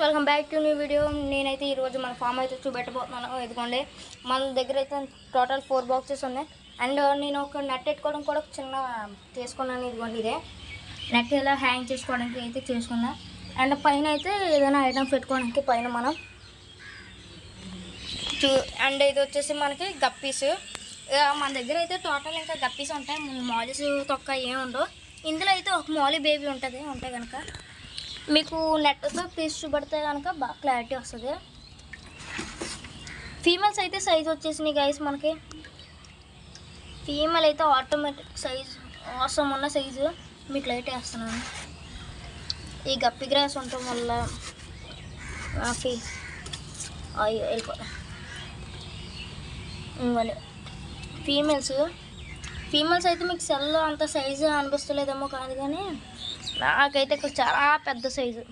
Welcome back to new video. నేనైతే ఈరోజు మన ఫామ్ అయితే చూపెట్టబోతున్నాను. ఇదిగోండి మన దగ్గర అయితే టోటల్ 4 బాక్సెస్ ఉన్నాయి. అండ్ నేను ఒక నెట్ పెట్టుకోవడం కూడా చిన్న తీసుకున్నాను. ఇదిగోండి ఇదే నెట్ ఇలా హ్యాంగ్ చేసుకోవడానికి అయితే చేసుకున్నా. అండ్ పైన అయితే ఏదైనా ఐటమ్స్ పెట్టుకోవడానికి పైన మనం అండ్ ఇది వచ్చేసి మనకి గప్పీస్. మన దగ్గర అయితే టోటల్ ఇంకా గప్పీస్ ఉంటాయి, మాలిస్ తొక్క ఏమి ఉండవు. ఇందులో అయితే ఒక మాలి బేబీ ఉంటుంది. ఉంటే కనుక మీకు నెట్తో తీసి చూపెడితే కనుక బాగా క్లారిటీ వస్తుంది. ఫీమేల్స్ అయితే సైజ్ వచ్చేసినాయి గైస్. మనకి ఫీమేల్ అయితే ఆటోమేటిక్ సైజ్ అవసరం ఉన్న సైజు మీకు లైట్ వేస్తున్నాను. ఈ గప్పి గ్రాస్ ఉండటం వల్ల వెళ్ళిపోయి ఫీమేల్స్ అయితే మీకు సెల్లో అంత సైజు అనిపిస్తలేదేమో కాదు, కానీ నాకైతే ఇక్కడ చాలా పెద్ద సైజు.